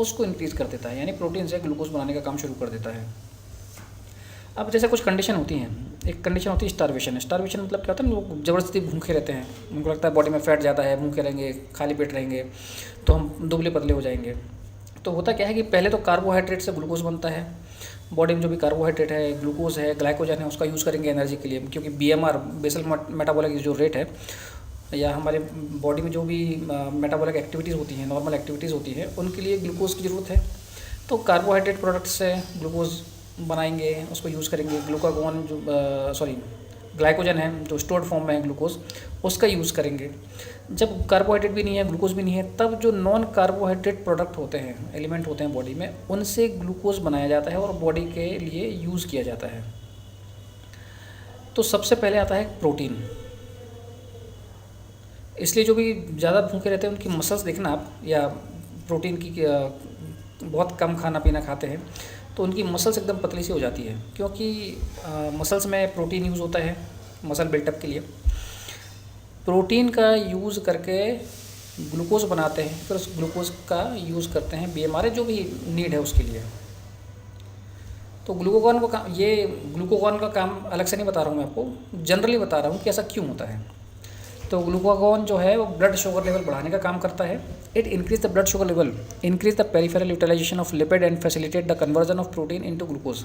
उसको इंक्रीज कर देता है, यानी प्रोटीन से ग्लूकोज बनाने का काम शुरू कर देता है। अब जैसे कुछ कंडीशन होती हैं, एक कंडीशन होती है स्टारवेशन। स्टारवेशन मतलब क्या होता है, लोग ज़बरदस्ती भूखे रहते हैं, उनको लगता है बॉडी में फैट ज़्यादा है, भूखे रहेंगे, खाली पेट रहेंगे तो हम दुबले पतले हो जाएंगे। तो होता क्या है कि पहले तो कार्बोहाइड्रेट से ग्लूकोज बनता है, बॉडी में जो भी कार्बोहाइड्रेट है, ग्लूकोज है, ग्लाइकोजन है, उसका यूज़ करेंगे एनर्जी के लिए, क्योंकि BMR बेसल मेटाबॉलिक जो रेट है या हमारे बॉडी में जो भी मेटाबॉलिक एक्टिविटीज़ होती हैं, नॉर्मल एक्टिविटीज़ होती हैं, उनके लिए ग्लूकोज की ज़रूरत है। तो कार्बोहाइड्रेट प्रोडक्ट्स से ग्लूकोज बनाएंगे, उसको यूज़ करेंगे। ग्लूकागोन जो ग्लाइकोजन है जो स्टोर्ड फॉर्म में है ग्लूकोज, उसका यूज़ करेंगे। जब कार्बोहाइड्रेट भी नहीं है, ग्लूकोज भी नहीं है, तब जो नॉन कार्बोहाइड्रेट प्रोडक्ट होते हैं, एलिमेंट होते हैं बॉडी में, उनसे ग्लूकोज बनाया जाता है और बॉडी के लिए यूज़ किया जाता है। तो सबसे पहले आता है प्रोटीन। इसलिए जो भी ज़्यादा भूखे रहते हैं उनकी मसल्स देखना आप, या प्रोटीन की बहुत कम खाना पीना खाते हैं तो उनकी मसल्स एकदम पतली सी हो जाती है, क्योंकि मसल्स में प्रोटीन यूज़ होता है मसल बिल्टअप के लिए। प्रोटीन का यूज़ करके ग्लूकोज बनाते हैं, फिर उस ग्लूकोज का यूज़ करते हैं BMR जो भी नीड है उसके लिए। तो ग्लूकागॉन का काम अलग से नहीं बता रहा हूँ मैं आपको, जनरली बता रहा हूँ कि ऐसा क्यों होता है। तो ग्लूकागॉन जो है वो ब्लड शुगर लेवल बढ़ाने का काम करता है। It increase the blood sugar level, increase the peripheral utilisation of lipid and facilitate the conversion of protein into glucose.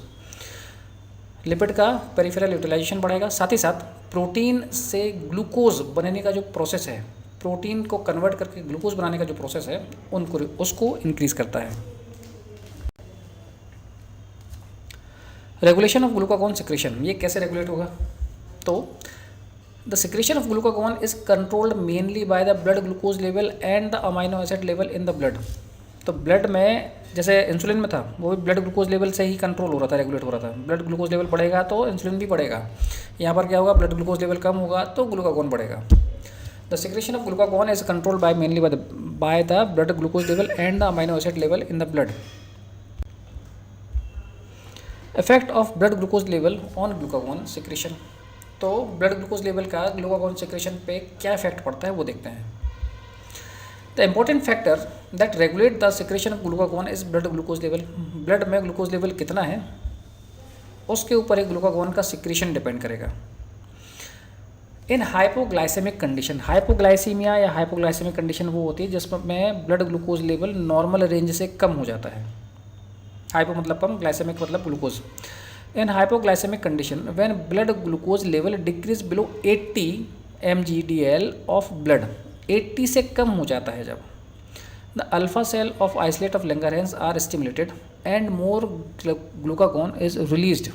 Lipid का पेरिफेरल यूटिलाइजेशन बढ़ेगा, साथ ही साथ प्रोटीन से ग्लूकोज बनने का जो प्रोसेस है, प्रोटीन को कन्वर्ट करके ग्लूकोज बनाने का जो प्रोसेस है उसको इंक्रीज करता है। रेगुलेशन ऑफ ग्लूकागॉन सिक्रेशन, ये कैसे रेगुलेट होगा? तो the secretion of glucagon is controlled mainly by the blood glucose level and the amino acid level in the blood. तो ब्लड में जैसे इंसुलिन में था, वो भी ब्लड ग्लूकोज लेवल से ही कंट्रोल हो रहा था, रेगुलेट हो रहा था। ब्लड ग्लूकोज लेवल बढ़ेगा तो इंसुलिन भी बढ़ेगा। यहाँ पर क्या होगा, ब्लड ग्लूकोज लेवल कम होगा तो ग्लूकागॉन बढ़ेगा। The secretion of glucagon is controlled by mainly by the blood glucose level and the amino acid level in the blood. Effect of blood glucose level on glucagon secretion. तो ब्लड ग्लूकोज लेवल का ग्लूकागॉन सिक्रेशन पे क्या इफेक्ट पड़ता है वो देखते हैं। The important factor that regulate the secretion of glucagon is blood glucose level. Blood में ग्लूकोज लेवल कितना है उसके ऊपर एक ग्लूकागॉन का सिक्रेशन डिपेंड करेगा। इन हाइपोग्लाइसेमिक कंडीशन, हाइपोग्लाइसीमिया या हाइपोग्लाइसेमिक कंडीशन वो होती है जिसमें blood glucose level normal range से कम हो जाता है। हाइपो मतलब कम, ग्लाइसेमिक मतलब ग्लूकोज। In hypoglycaemic condition when blood glucose level decrease below 80 mg/dl of blood, 80 से कम हो जाता है जब, the alpha cell of isolate of Langerhans are stimulated and more glucagon is released.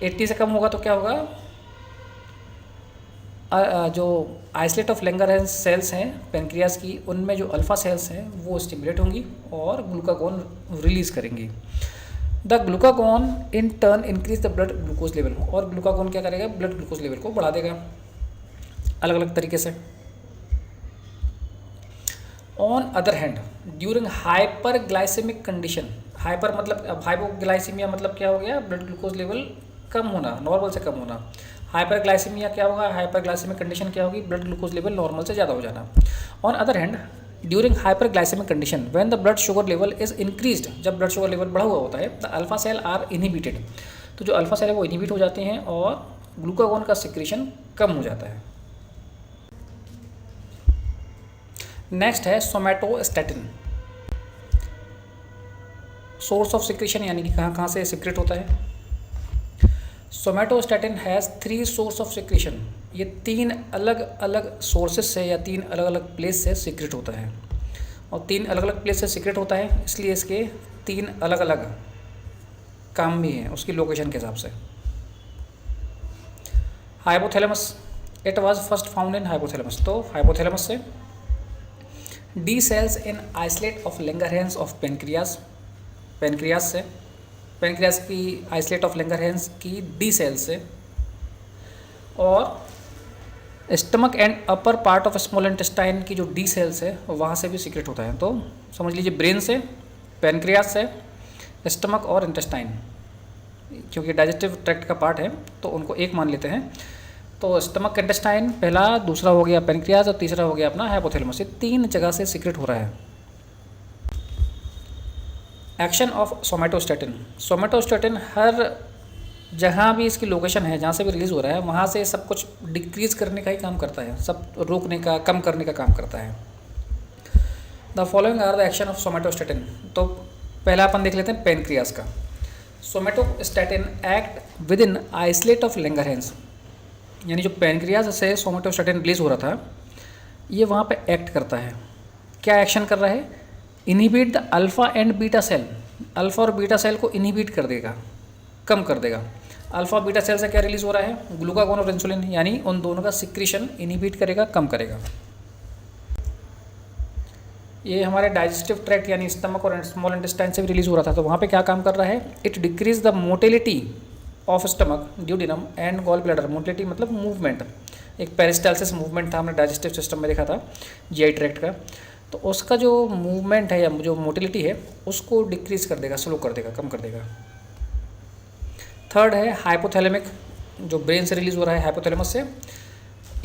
80 से कम होगा तो क्या होगा, जो आइसोलेट ऑफ लैंगरहैंस सेल्स हैं पेनक्रियाज की, उनमें जो अल्फा सेल्स हैं वो स्टिमुलेट होंगी और ग्लूकागॉन रिलीज करेंगी। The glucagon in turn increase the blood glucose level, और ग्लूकागॉन क्या करेगा, ब्लड ग्लूकोज लेवल को बढ़ा देगा अलग अलग तरीके से। On other hand during hyper glycaemic condition, hyper मतलब, अब हाइपोग्लाइसीमिया मतलब क्या हो गया, ब्लड ग्लूकोज लेवल कम होना, नॉर्मल से कम होना। हाइपर ग्लाइसीमिया क्या होगा, हाइपर ग्लाइसेमिक कंडीशन क्या होगी, ब्लड ग्लूकोज लेवल नॉर्मल से ज़्यादा हो जाना। On other hand during hyper glycaemic condition when the blood sugar level is increased, जब ब्लड शुगर लेवल बढ़ा हुआ होता है, the alpha cell are inhibited, तो जो अल्फा सेल है वो इनहिबिट हो जाते हैं और ग्लूकागॉन का सिक्रेशन कम हो जाता है। नेक्स्ट है सोमैटोस्टैटिन। सोर्स ऑफ सिक्रेशन यानी कि कहाँ कहाँ से सिक्रेट होता है। Somatostatin has 3 source of secretion, ये 3 अलग अलग सोर्सेज से या 3 अलग अलग प्लेस से सीक्रेट होता है, और 3 अलग अलग प्लेस से सीक्रेट होता है इसलिए इसके 3 अलग अलग काम भी हैं उसकी लोकेशन के हिसाब से। Hypothalamus, it was first found in hypothalamus, तो हाइपोथैलेमस से। D cells in isolate of Langerhans of pancreas, pancreas से, पेनक्रियाज की आइसोलेट ऑफ लैंगरहैंस की डी सेल्स से। और stomach and upper part of small intestine की जो डी सेल्स है वहाँ से भी सीक्रेट होता है। तो समझ लीजिए ब्रेन से, पेनक्रियाज से, स्टमक और इंटेस्टाइन, क्योंकि डाइजेस्टिव ट्रैक्ट का पार्ट है तो उनको एक मान लेते हैं। तो स्टमक, इंटेस्टाइन पहला, दूसरा हो गया पेनक्रियाज और तीसरा हो गया अपना हाइपोथैलेमस। ये 3 जगह से सीक्रेट हो रहा है। एक्शन ऑफ सोमैटोस्टैटिन, सोमैटोस्टैटिन हर जहाँ भी इसकी लोकेशन है, जहाँ से भी रिलीज़ हो रहा है, वहाँ से सब कुछ डिक्रीज़ करने का ही काम करता है, सब रोकने का, कम करने का काम करता है। The following are the action of somatostatin. तो पहला अपन देख लेते हैं पेनक्रियाज का। Somatostatin act within isolate of Langerhans, यानी जो पैनक्रियाज से सोमेटोस्टैटिन रिलीज हो रहा था ये वहाँ पे एक्ट करता है। क्या एक्शन कर रहा है? Inhibit the alpha and beta cell, alpha और बीटा सेल को इनहिबिट कर देगा, कम कर देगा। अल्फ़ा बीटा सेल से क्या रिलीज हो रहा है? ग्लूकागोन और इंसुलिन, यानी उन दोनों का सिक्रीशन इनहिबिट करेगा, कम करेगा। ये हमारे डाइजेस्टिव ट्रैक्ट यानी स्टमक और स्मॉल इंटेस्टाइन से भी रिलीज हो रहा था, तो वहाँ पे क्या काम कर रहा है? It decrease the motility of stomach, duodenum and gall bladder. Motility मतलब मूवमेंट, एक पेरिस्टालसिस मूवमेंट था, हमने डाइजेस्टिव सिस्टम में देखा था जीआई ट्रैक्ट का, तो उसका जो मूवमेंट है या जो मोटिलिटी है उसको डिक्रीज कर देगा, स्लो कर देगा, कम कर देगा। थर्ड है हाइपोथैलेमिक, जो ब्रेन से रिलीज हो रहा है हाइपोथैलेमस से।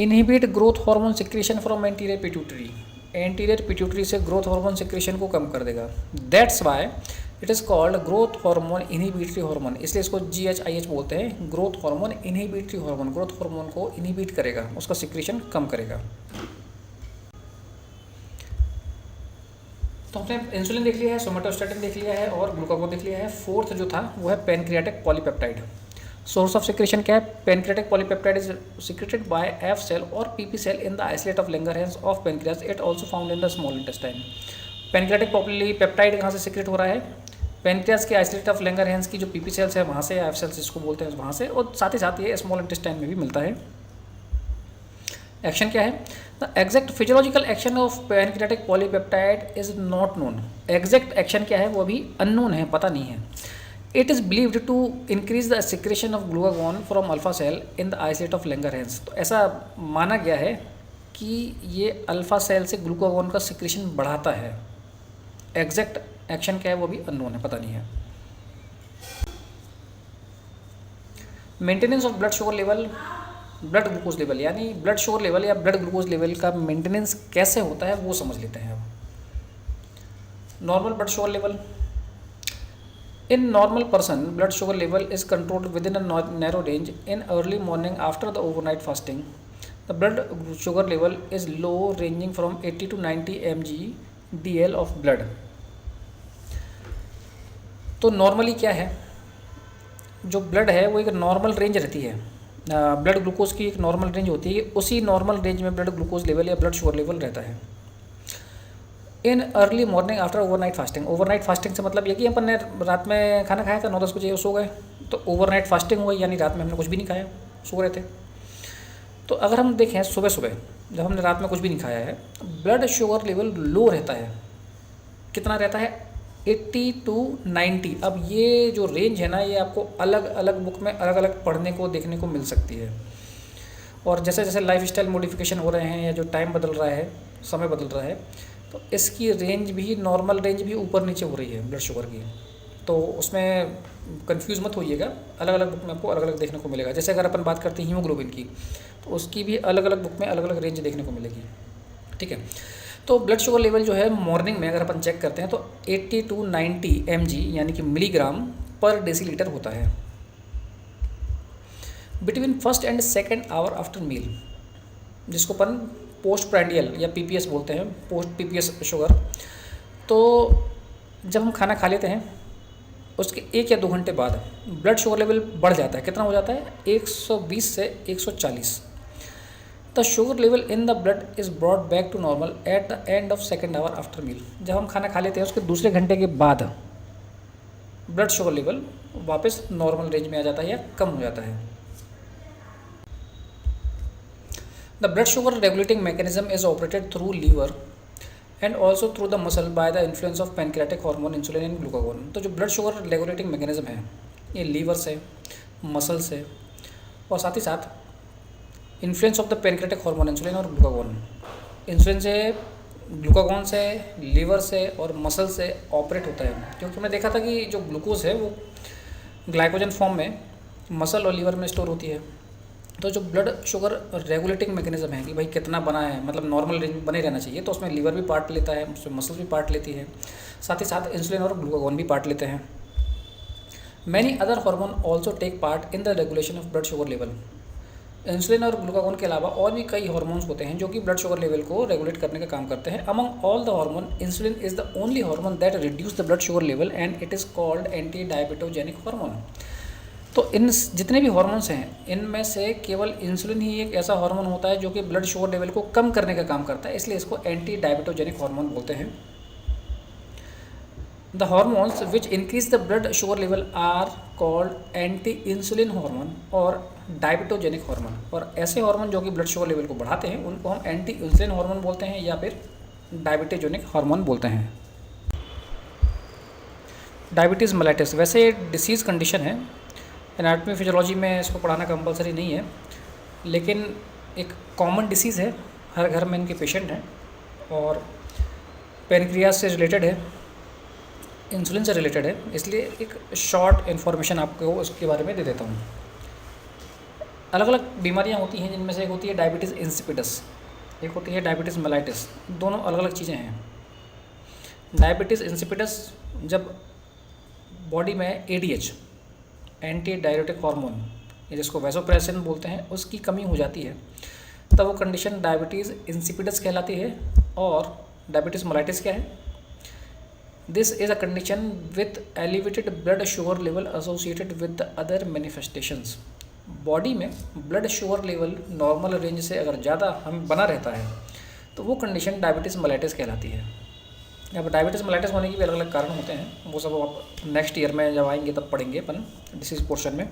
Inhibit growth hormone secretion from anterior pituitary, anterior pituitary से ग्रोथ हार्मोन सिक्रीशन को कम कर देगा। That's why it is called growth hormone inhibitory hormone, इसलिए इसको GHIH बोलते हैं, growth hormone inhibitory hormone. Growth hormone को इनहिबिट करेगा, उसका सिक्रीशन कम करेगा। तो हमने इंसुलिन देख लिया है, सोमेटोस्टैटिन देख लिया है और ग्लूकागोन देख लिया है। फोर्थ जो था वो है pancreatic polypeptide. Source of secretion क्या है? Pancreatic polypeptide is secreted by F cell और PP cell in the isolate of Langerhans of pancreas, it also found in the small intestine. Pancreatic polypeptide कहाँ से सिक्रेट हो रहा है? पैनक्रियास के आइसोलेट ऑफ लैंगरहैंस की जो PP सेल्स है वहाँ से, एफ सेल्स जिसको बोलते हैं वहाँ से, और साथ ही साथ ये स्मॉल इंटेस्टाइन में भी मिलता है। एक्शन क्या है? The exact physiological action of pancreatic polypeptide is not known. Exact action क्या है वो अभी अननोन है, पता नहीं है। It is believed to increase the secretion of glucagon from alpha cell in the isolate of Langerhans. तो ऐसा माना गया है कि ये अल्फा सेल से ग्लूकागोन का सिक्रेशन बढ़ाता है। एग्जैक्ट एक्शन क्या है वो भी अननोन है, पता नहीं है। Maintenance of blood sugar level, blood glucose level, यानी ब्लड शुगर लेवल या ब्लड ग्लूकोज लेवल का मेंटेनेंस कैसे होता है वो समझ लेते हैं अब। Normal blood sugar level, in normal person blood sugar level is controlled with in a narrow range in early morning after the overnight fasting. The blood sugar level is low ranging from 80 to 90 mg/dl of blood. तो नॉर्मली क्या है, जो ब्लड है वो एक नॉर्मल रेंज रहती है, ब्लड ग्लूकोज की एक नॉर्मल रेंज होती है, उसी नॉर्मल रेंज में ब्लड ग्लूकोज लेवल या ब्लड शुगर लेवल रहता है। In early morning after overnight fasting, overnight fasting से मतलब ये कि अपन ने रात में खाना खाया था 9-10 बजे सो गए, तो ओवरनाइट फास्टिंग हो गई, यानी रात में हमने कुछ भी नहीं खाया, सो रहे थे। तो अगर हम देखें सुबह सुबह जब हमने रात में कुछ भी नहीं खाया है, ब्लड शुगर लेवल लो रहता है। कितना रहता है? 80 to 90। अब ये जो रेंज है ना, ये आपको अलग अलग बुक में अलग अलग पढ़ने को देखने को मिल सकती है। और जैसे जैसे लाइफ स्टाइल मॉडिफिकेशन हो रहे हैं या जो टाइम बदल रहा है, समय बदल रहा है, तो इसकी रेंज भी, नॉर्मल रेंज भी ऊपर नीचे हो रही है ब्लड शुगर की। तो उसमें कंफ्यूज मत होइएगा, अलग अलग बुक में आपको अलग अलग देखने को मिलेगा। जैसे अगर अपन बात करते हैं हीमोग्लोबिन की, तो उसकी भी अलग अलग बुक में अलग अलग रेंज देखने को मिलेगी, ठीक है। तो ब्लड शुगर लेवल जो है मॉर्निंग में अगर अपन चेक करते हैं तो 80 to 90 mg यानी कि मिलीग्राम पर डेसीलीटर होता है between first and second hour after meal, जिसको अपन पोस्ट प्रांडियल या PPS बोलते हैं, पोस्ट PPS शुगर। तो जब हम खाना खा लेते हैं उसके 1 या 2 घंटे बाद ब्लड शुगर लेवल बढ़ जाता है। कितना हो जाता है? 120 से 140। The sugar level in the blood is brought back to normal at the end of second hour after meal. जब हम खाना खा लेते हैं उसके दूसरे घंटे के बाद ब्लड शुगर लेवल वापस नॉर्मल रेंज में आ जाता है या कम हो जाता है। The blood sugar regulating mechanism is operated through liver and also through the muscle by the influence of pancreatic hormone insulin and glucagon. तो जो ब्लड शुगर रेगुलेटिंग मैकेनिज्म है ये लीवर से, मसल से और साथ ही साथ influence of the pancreatic hormone insulin और ग्लूकागोन, इंसुलिन से, ग्लूकागोन से, लीवर से और मसल से ऑपरेट होता है। क्योंकि हमने देखा था कि जो ग्लूकोज है वो ग्लाइकोजन फॉर्म में मसल और लीवर में स्टोर होती है। तो जो ब्लड शुगर रेगुलेटिंग मैकेनिज्म है कि भाई कितना बना है, मतलब नॉर्मल रेंज बने रहना चाहिए, तो उसमें लीवर भी पार्ट लेता है, उसमें मसल भी पार्ट लेती है, साथ ही साथ इंसुलिन और ग्लूकागोन भी पार्ट लेते हैं। Many other hormone also take part in the regulation of blood sugar level. Insulin और ग्लूकागोन के अलावा और भी कई हार्मोन्स होते हैं जो कि ब्लड शुगर लेवल को रेगुलेट करने का काम करते हैं। Among all the hormone, insulin is the only hormone that reduce the blood sugar level and it is called anti diabetogenic hormone. तो इन जितने भी हार्मोन्स हैं इनमें से केवल इंसुलिन ही एक ऐसा हार्मोन होता है जो कि ब्लड शुगर लेवल को कम करने का काम करता है, इसलिए इसको एंटी डायबिटोजेनिक हार्मोन बोलते हैं। The hormones which increase the blood sugar level are called anti insulin hormone और डायबिटोजेनिक हार्मोन। और ऐसे हार्मोन जो कि ब्लड शुगर लेवल को बढ़ाते हैं उनको हम एंटी इंसुलिन हार्मोन बोलते हैं या फिर डायबिटोजेनिक हार्मोन बोलते हैं। डायबिटीज़ मेलाइटिस वैसे डिसीज़ कंडीशन है, एनाटॉमी फिजियोलॉजी में इसको पढ़ाना कंपलसरी नहीं है, लेकिन एक कॉमन डिसीज़ है, हर घर में इनके पेशेंट हैं और पेनक्रियाज से रिलेटेड है, इंसुलिन से रिलेटेड है, इसलिए एक शॉर्ट इन्फॉर्मेशन आपको उसके बारे में दे देता हूँ। अलग अलग बीमारियाँ होती हैं जिनमें से एक होती है डायबिटीज़ इंसिपिडस, एक होती है डायबिटीज़ मेलाइटिस, दोनों अलग अलग चीज़ें हैं। डायबिटीज़ इंसिपिडस जब बॉडी में ADH एंटी डायरेटिक हार्मोन जिसको वैसोप्रेसिन बोलते हैं उसकी कमी हो जाती है तब वो कंडीशन डायबिटीज़ इंसिपिडस कहलाती है। और डायबिटीज़ मेलाइटिस क्या है? This is a condition with elevated blood sugar level associated with the other manifestations. Body में blood sugar level normal range से अगर ज़्यादा हम बना रहता है तो वो कंडीशन डायबिटीज़ मेलाइटिस कहलाती है। अब डायबिटीज़ मेलाइटिस होने के भी अलग अलग कारण होते हैं, वो सब आप नेक्स्ट ईयर में जब आएंगे तब पढ़ेंगे अपन डिसीज पोर्शन में।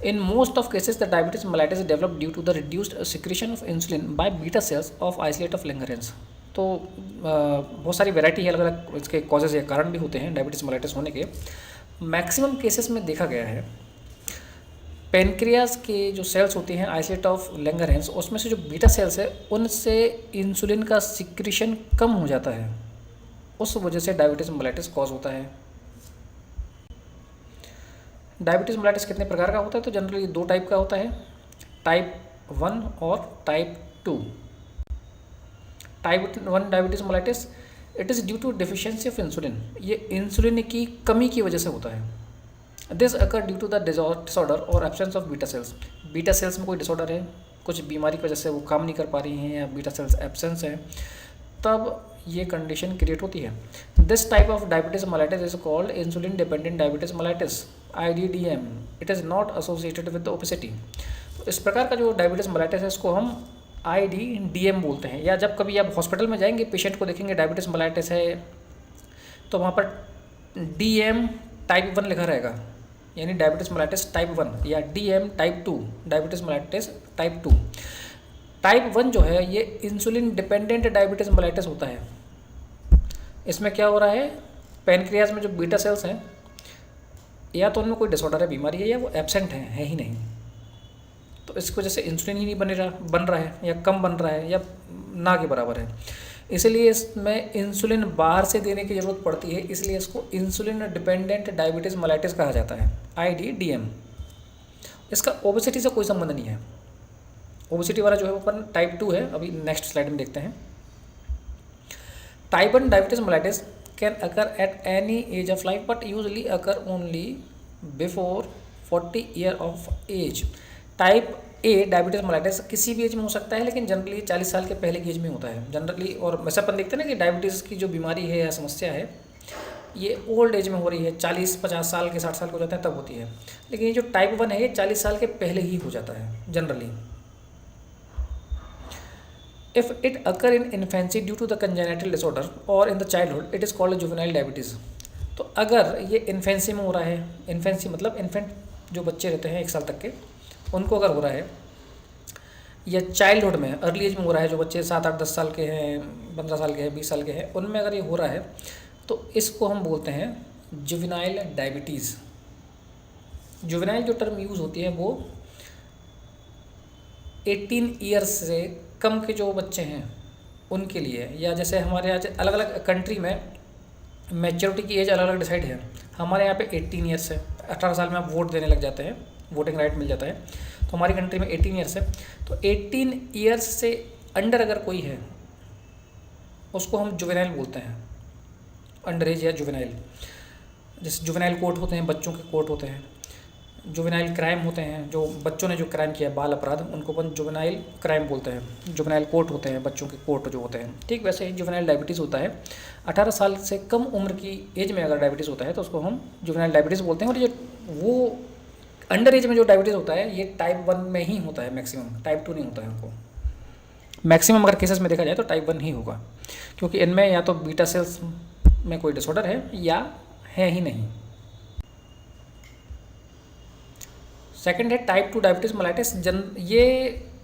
In most of cases, the diabetes mellitus is developed due to the reduced secretion of insulin by beta cells of isolate of Langerhans। तो बहुत सारी वैरायटी है, अलग अलग इसके कॉजेज या कारण भी होते हैं डायबिटीज़ मेलाइटिस होने के। मैक्सिमम केसेस में देखा गया है पेनक्रियाज के जो सेल्स होती हैं आइसोलेट ऑफ लैंगरहैंस, उसमें से जो बीटा सेल्स है उनसे इंसुलिन का सिक्रीशन कम हो जाता है, उस वजह से डायबिटीज़ मेलाइटिस कॉज होता है। डायबिटीज़ मेलाइटिस कितने प्रकार का होता है? तो जनरली 2 टाइप का होता है, टाइप 1 और type 2। Type 1 diabetes mellitus it is due to deficiency of insulin, ये इंसुलिन की कमी की वजह से होता है। This occur due to the disorder और absence of beta cells. Beta cells में कोई डिसऑर्डर है, कुछ बीमारी की वजह से वो काम नहीं कर पा रही हैं या बीटा सेल्स एब्सेंस है, तब ये कंडीशन क्रिएट होती है। This type of diabetes mellitus is called insulin dependent diabetes mellitus IDDM। It is not associated with obesity. तो इस प्रकार का जो डायबिटीज़ मेलाइटिस है इसको हम IDDM बोलते हैं। या जब कभी आप हॉस्पिटल में जाएंगे, पेशेंट को देखेंगे डायबिटीज़ मेलाइटिस है तो वहाँ पर DM टाइप 1 लिखा रहेगा, यानी डायबिटीज़ मेलाइटिस टाइप 1, या DM type 2 diabetes mellitus type 2। Type 1 जो है ये इंसुलिन डिपेंडेंट डायबिटीज़ मेलाइटिस होता है। इसमें क्या हो रहा है, पैनक्रियाज में जो बीटा सेल्स हैं या तो उनमें कोई डिसऑर्डर है, बीमारी है, या वो एब्सेंट है ही नहीं, तो इसकी वजह से इंसुलिन ही नहीं बन रहा है या कम बन रहा है या ना के बराबर है, इसलिए इसमें इंसुलिन बाहर से देने की ज़रूरत पड़ती है, इसलिए इसको इंसुलिन डिपेंडेंट डायबिटीज़ मेलाइटिस कहा जाता है, IDDM। इसका ओबेसिटी से कोई संबंध नहीं है। ओबेसिटी वाला जो है वो अपन टाइप 2 है, अभी नेक्स्ट स्लाइड में देखते हैं। Type 1 diabetes mellitus can occur at any age of life but usually occur only before 40 year of age। Type A diabetes mellitus किसी भी एज में हो सकता है, लेकिन जनरली 40 साल के पहले की एज में होता है जनरली। और वैसे अपन देखते हैं ना कि डायबिटीज़ की जो बीमारी है या समस्या है ये ओल्ड एज में हो रही है, 40-50 साल के 60 साल के हो जाते हैं तब होती है, लेकिन ये जो टाइप 1 है ये 40 साल के पहले ही हो जाता है generally. If it occur in infancy due to the congenital disorder or in the childhood, it is called juvenile diabetes। तो अगर ये इन्फेंसी में हो रहा है, इन्फेंसी मतलब इन्फेंट जो बच्चे रहते हैं 1 साल तक के, उनको अगर हो रहा है, या चाइल्डहुड में अर्ली एज में हो रहा है, जो बच्चे 7-8-10 साल के हैं, 15 साल के हैं, 20 साल के हैं, उनमें अगर ये हो रहा है तो इसको हम बोलते हैं जुवेनाइल डायबिटीज़। जुवेनाइल जो टर्म यूज़ होती है वो 18 ईयर्स से कम के जो बच्चे हैं उनके लिए, या जैसे हमारे यहाँ अलग अलग कंट्री में मैच्योरिटी की एज अलग अलग डिसाइड है। हमारे यहाँ पे 18 ईयर्स है, 18 साल में आप वोट देने लग जाते हैं, वोटिंग राइट मिल जाता है, तो हमारी कंट्री में 18 ईयर्स है। तो 18 ईयर्स से अंडर अगर कोई है उसको हम जुवेनाइल बोलते हैं, अंडर एज या जुवेनाइल। जैसे जुवेनाइल कोर्ट होते हैं, बच्चों के कोर्ट होते हैं, जुवेनाइल क्राइम होते हैं, जो बच्चों ने जो क्राइम किया है, बाल अपराध, उनको अपन जुवेनाइल क्राइम बोलते हैं। जुवेनाइल कोर्ट होते हैं, बच्चों के कोर्ट जो होते हैं। ठीक वैसे ही जुवेनाइल डायबिटीज़ होता है। 18 साल से कम उम्र की एज में अगर डायबिटीज़ होता है तो उसको हम जुवेनाइल डायबिटीज़ बोलते हैं। और ये वो अंडर एज में जो डायबिटीज़ होता है ये टाइप 1 में ही होता है मैक्सिमम, टाइप 2 नहीं होता है उनको। मैक्सिमम अगर केसेस में देखा जाए तो टाइप 1 ही होगा, क्योंकि इनमें या तो बीटा सेल्स में कोई डिसऑर्डर है या है ही नहीं। सेकंड है टाइप 2 डायबिटीज़ मेलाइटिस। ये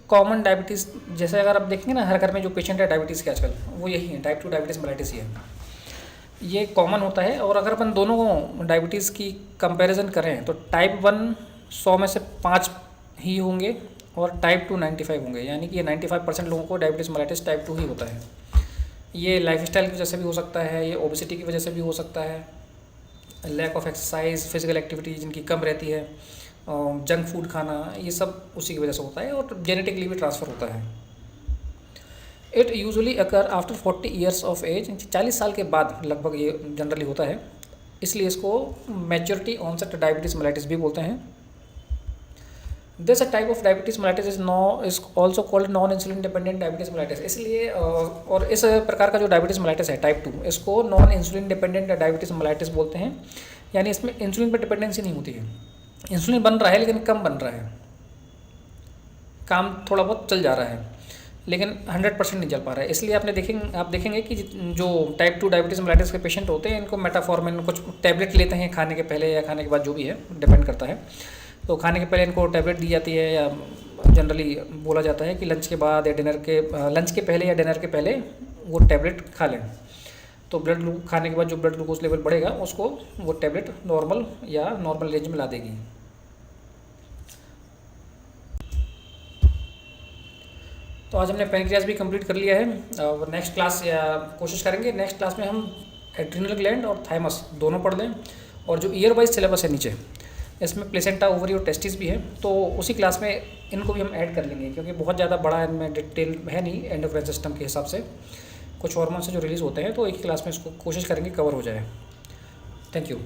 कॉमन डायबिटीज़, जैसे अगर आप देखेंगे ना हर घर में जो पेशेंट है डायबिटीज़ के आजकल, वो यही है, टाइप 2 डायबिटीज़ मेलाइटिस ही है। ये कॉमन होता है। और अगर अपन दोनों डायबिटीज़ की कंपैरिजन करें तो टाइप 1 100 में से 5 ही होंगे और टाइप 2 95 होंगे, यानी कि ये 95% लोगों को डायबिटीज़ मेलाइटिस टाइप 2 ही होता है। ये लाइफस्टाइल की वजह से भी हो सकता है, ये ओबेसिटी की वजह से भी हो सकता है, lack of exercise, physical activity जिनकी कम रहती है, जंक फूड खाना, ये सब उसी की वजह से होता है। और जेनेटिकली भी ट्रांसफ़र होता है। It usually occur after 40 years of age, 40 साल के बाद लगभग ये जनरली होता है, इसलिए इसको मैच्योरिटी ऑनसेट डायबिटीज़ मेलाइटिस भी बोलते हैं। This type of diabetes mellitus is also called non insulin dependent diabetes mellitus. इसलिए और इस प्रकार का जो डायबिटीज़ मेलाइटिस है टाइप 2, इसको non insulin dependent diabetes mellitus बोलते हैं। यानी इसमें इंसुलिन पर डिपेंडेंसी नहीं होती है, इंसुलिन बन रहा है लेकिन कम बन रहा है, काम थोड़ा बहुत चल जा रहा है लेकिन 100% नहीं चल पा रहा है। इसलिए आप देखेंगे कि जो टाइप 2 डायबिटीज़ मेलाइटिस के पेशेंट होते हैं इनको मेटाफॉर्मिन कुछ टैबलेट लेते हैं खाने के पहले या खाने के बाद, जो भी है डिपेंड करता है। तो खाने के पहले इनको टैबलेट दी जाती है, या जनरली बोला जाता है कि लंच के बाद या लंच के पहले या डिनर के पहले वो टैबलेट खा लें। तो खाने के बाद जो ब्लड ग्लूकोज लेवल बढ़ेगा उसको वो टैबलेट नॉर्मल रेंज में ला देगी। तो आज हमने पैनक्रियाज भी कंप्लीट कर लिया है। और नेक्स्ट क्लास या कोशिश करेंगे नेक्स्ट क्लास में हम एड्रिनल ग्लैंड और थाइमस दोनों पढ़ लें। और जो ईयर वाइज सिलेबस है नीचे, इसमें प्लेसेंटा, ओवरी और टेस्टिस भी है, तो उसी क्लास में इनको भी हम ऐड कर लेंगे, क्योंकि बहुत ज़्यादा बड़ा इनमें डिटेल है नहीं एंडोक्राइन सिस्टम के हिसाब से। कुछ हार्मोन से जो रिलीज़ होते हैं तो एक ही क्लास में इसको कोशिश करेंगे कवर हो जाए। Thank you.